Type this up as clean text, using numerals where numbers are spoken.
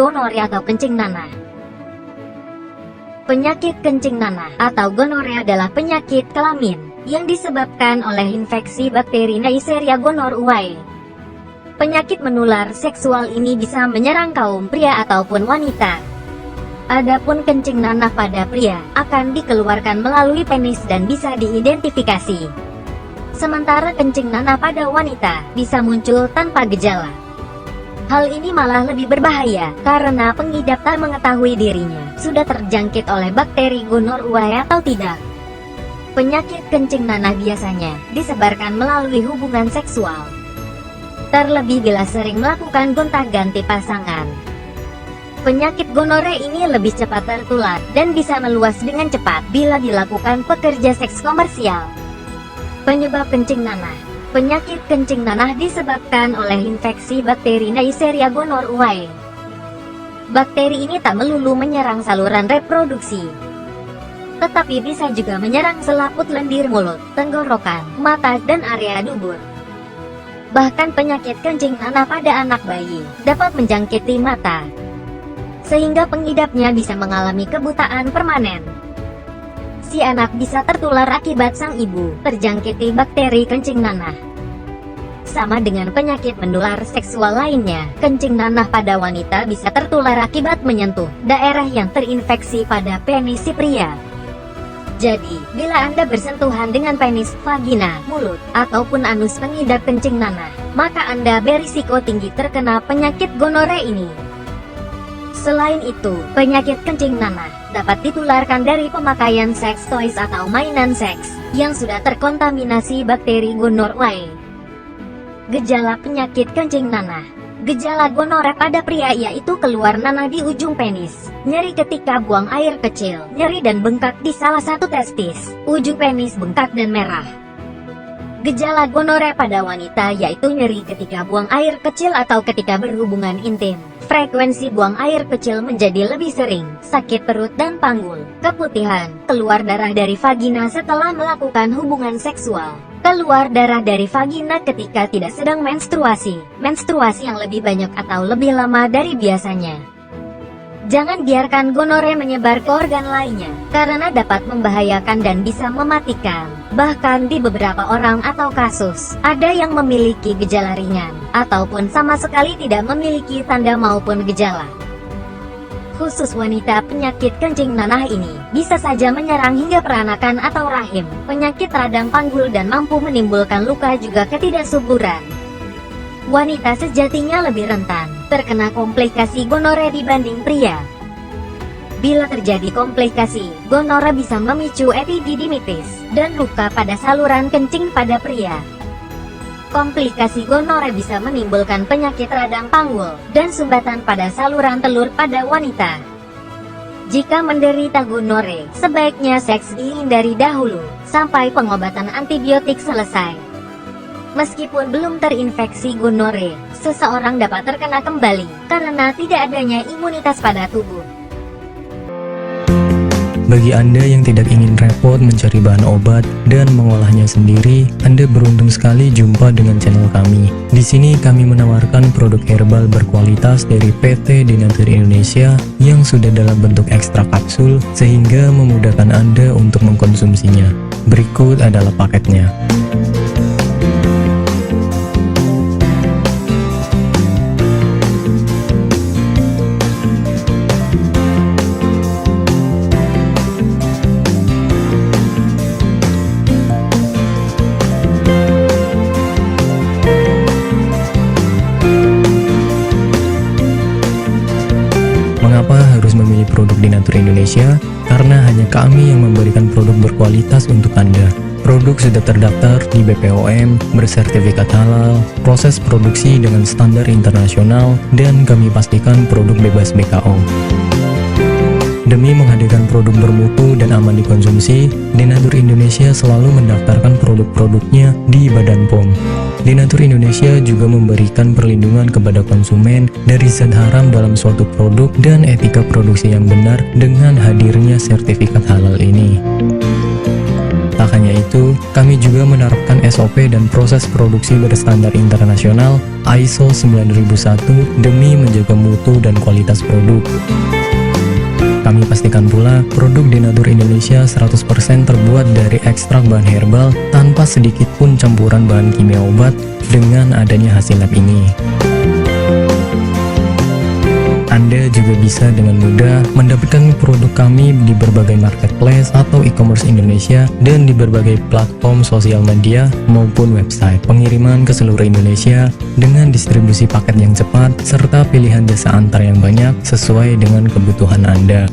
gonorea atau kencing nanah. Penyakit kencing nanah atau gonorea adalah penyakit kelamin yang disebabkan oleh infeksi bakteri Neisseria gonorrhoeae. Penyakit menular seksual ini bisa menyerang kaum pria ataupun wanita. Adapun kencing nanah pada pria akan dikeluarkan melalui penis dan bisa diidentifikasi. Sementara kencing nanah pada wanita bisa muncul tanpa gejala. Hal ini malah lebih berbahaya karena pengidap tak mengetahui dirinya sudah terjangkit oleh bakteri gonorrhoeae atau tidak. Penyakit kencing nanah biasanya disebarkan melalui hubungan seksual. Terlebih bila sering melakukan gonta-ganti pasangan. Penyakit gonorrea ini lebih cepat tertular dan bisa meluas dengan cepat bila dilakukan pekerja seks komersial. Penyebab kencing nanah. Penyakit kencing nanah disebabkan oleh infeksi bakteri Neisseria gonorrhoeae. Bakteri ini tak melulu menyerang saluran reproduksi, tetapi bisa juga menyerang selaput lendir mulut, tenggorokan, mata, dan area dubur. Bahkan penyakit kencing nanah pada anak bayi dapat menjangkiti mata, sehingga pengidapnya bisa mengalami kebutaan permanen. Si anak bisa tertular akibat sang ibu terjangkiti bakteri kencing nanah. Sama dengan penyakit menular seksual lainnya, kencing nanah pada wanita bisa tertular akibat menyentuh daerah yang terinfeksi pada penis si pria. Jadi, bila Anda bersentuhan dengan penis, vagina, mulut, ataupun anus pengidap kencing nanah, maka Anda berisiko tinggi terkena penyakit gonorrea ini. Selain itu, penyakit kencing nanah dapat ditularkan dari pemakaian seks toys atau mainan seks yang sudah terkontaminasi bakteri gonorrhoeae. Gejala penyakit kencing nanah. Gejala gonorrea pada pria yaitu keluar nanah di ujung penis, nyeri ketika buang air kecil, nyeri dan bengkak di salah satu testis, ujung penis bengkak dan merah. Gejala gonorrea pada wanita yaitu nyeri ketika buang air kecil atau ketika berhubungan intim. Frekuensi buang air kecil menjadi lebih sering, sakit perut dan panggul, keputihan, keluar darah dari vagina setelah melakukan hubungan seksual, keluar darah dari vagina ketika tidak sedang menstruasi, menstruasi yang lebih banyak atau lebih lama dari biasanya. Jangan biarkan gonorrea menyebar ke organ lainnya, karena dapat membahayakan dan bisa mematikan. Bahkan di beberapa orang atau kasus, ada yang memiliki gejala ringan, ataupun sama sekali tidak memiliki tanda maupun gejala. Khusus wanita, penyakit kencing nanah ini bisa saja menyerang hingga peranakan atau rahim, penyakit radang panggul dan mampu menimbulkan luka juga ketidaksuburan. Wanita sejatinya lebih rentan terkena komplikasi gonorrea dibanding pria. Bila terjadi komplikasi, gonorrea bisa memicu epididymitis dan luka pada saluran kencing pada pria. Komplikasi gonorrea bisa menimbulkan penyakit radang panggul dan sumbatan pada saluran telur pada wanita. Jika menderita gonorrea, sebaiknya seks dihindari dahulu sampai pengobatan antibiotik selesai. Meskipun belum terinfeksi gonorrea, seseorang dapat terkena kembali karena tidak adanya imunitas pada tubuh. Bagi Anda yang tidak ingin repot mencari bahan obat dan mengolahnya sendiri, Anda beruntung sekali jumpa dengan channel kami. Di sini kami menawarkan produk herbal berkualitas dari PT Denatur Indonesia yang sudah dalam bentuk ekstrak kapsul sehingga memudahkan Anda untuk mengkonsumsinya. Berikut adalah paketnya. Mengapa harus memilih produk Denatur Indonesia? Karena hanya kami yang memberikan produk berkualitas untuk Anda. Produk sudah terdaftar di BPOM, bersertifikat halal, proses produksi dengan standar internasional, dan kami pastikan produk bebas BKO. Demi menghadirkan produk bermutu dan aman dikonsumsi, Denatur Indonesia selalu mendaftarkan produk-produknya di Badan POM. Denatur Indonesia juga memberikan perlindungan kepada konsumen dari zat haram dalam suatu produk dan etika produksi yang benar dengan hadirnya sertifikat halal ini. Tak hanya itu, kami juga menerapkan SOP dan proses produksi berstandar internasional ISO 9001 demi menjaga mutu dan kualitas produk. Kami pastikan pula produk Denatur Indonesia 100% terbuat dari ekstrak bahan herbal tanpa sedikit pun campuran bahan kimia obat dengan adanya hasil lab ini. Anda juga bisa dengan mudah mendapatkan produk kami di berbagai marketplace atau e-commerce Indonesia dan di berbagai platform sosial media maupun website. Pengiriman ke seluruh Indonesia dengan distribusi paket yang cepat serta pilihan jasa antar yang banyak sesuai dengan kebutuhan Anda.